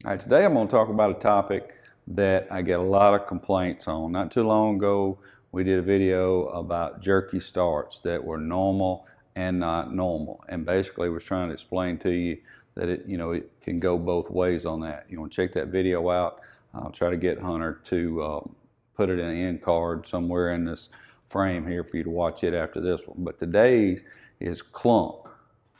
All right, today I'm going to talk about a topic that I get a lot of complaints on. Not too long ago, we did a video about jerky starts that were normal and not normal, and basically was trying to explain to you that it can go both ways on that. You want to check that video out. I'll try to get Hunter to put it in an end card somewhere in this frame here for you to watch it after this one. But today is clunk,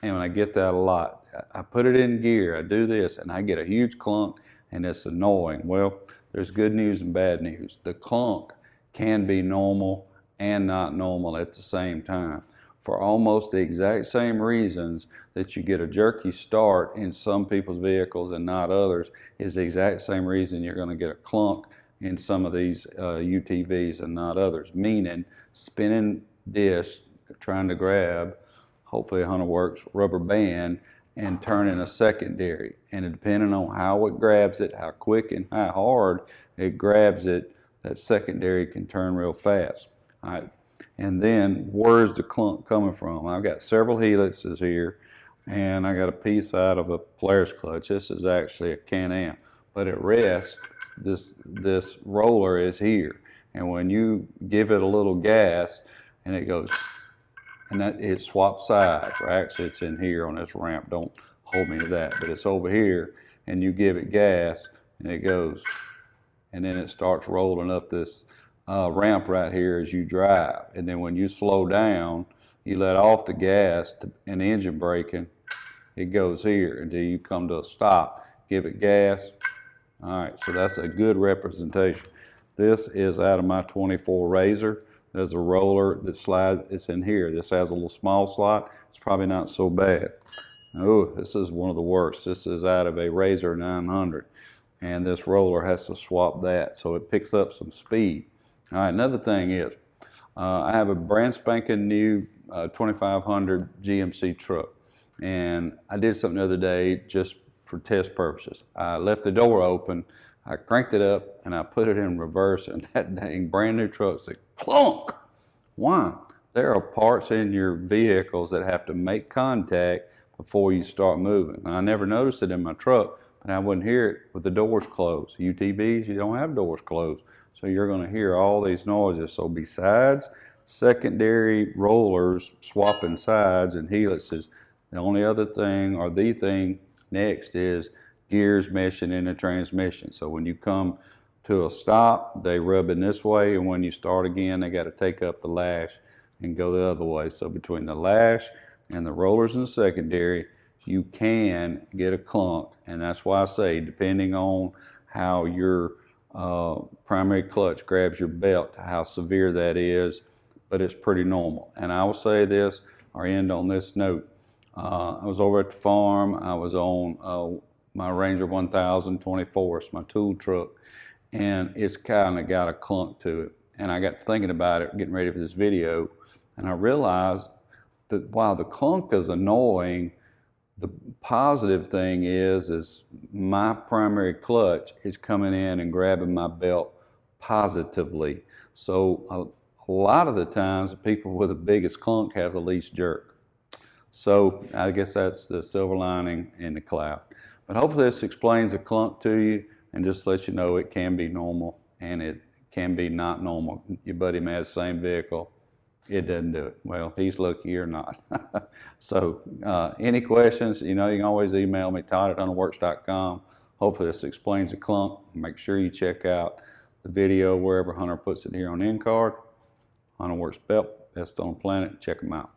and when I get that a lot, I put it in gear, I do this, and I get a huge clunk, and it's annoying. Well, there's good news and bad news. The clunk can be normal and not normal at the same time, for almost the exact same reasons that you get a jerky start in some people's vehicles and not others, is the exact same reason you're going to get a clunk in some of these UTVs and not others, meaning spinning disc, trying to grab, hopefully a Hunterworks rubber band, and turning a secondary. And depending on how it grabs it, how quick and how hard it grabs it, that secondary can turn real fast. All right. And then where's the clunk coming from? I've got several helixes here, and I got a piece out of a Polaris clutch. This is actually a Can-Am, but at rest, this roller is here. And when you give it a little gas, and it goes, and that it swaps sides, or actually it's in here on this ramp, don't hold me to that, but it's over here, and you give it gas, and it goes, and then it starts rolling up this ramp right here as you drive. And then when you slow down, you let off the gas and the engine braking, it goes here until you come to a stop, give it gas. All right, so that's a good representation. This is out of my 24 Razor. There's a roller that slides, it's in here. This has a little small slot. It's probably not so bad. Oh, this is one of the worst. This is out of a Razor 900. And this roller has to swap that, so it picks up some speed. All right, another thing is, I have a brand spanking new 2500 GMC truck. And I did something the other day just for test purposes. I left the door open, I cranked it up, and I put it in reverse, and that dang brand new truck said, clunk! Why? There are parts in your vehicles that have to make contact before you start moving. Now, I never noticed it in my truck, but I wouldn't hear it with the doors closed. UTVs, you don't have doors closed, so you're going to hear all these noises. So besides secondary rollers swapping sides and helixes, the only other thing, or the thing next, is gears meshing in the transmission. So when you come to a stop, they rub in this way, and when you start again, they got to take up the lash and go the other way. So between the lash and the rollers and the secondary, you can get a clunk, and that's why I say, depending on how your primary clutch grabs your belt, how severe that is, but it's pretty normal. And I will say this, or end on this note. I was over at the farm. I was on my Ranger 1024, it's my tool truck, and it's kind of got a clunk to it. And I got thinking about it, getting ready for this video, and I realized that while the clunk is annoying, the positive thing is my primary clutch is coming in and grabbing my belt positively. So a lot of the times, the people with the biggest clunk have the least jerk. So I guess that's the silver lining in the cloud. But hopefully this explains the clunk to you and just lets you know it can be normal and it can be not normal. Your buddy may have the same vehicle, it doesn't do it. Well, he's lucky or not. So any questions, you can always email me, Todd at Hunterworks.com. Hopefully this explains the clunk. Make sure you check out the video wherever Hunter puts it here on end card. Hunterworks belt, best on the planet. Check them out.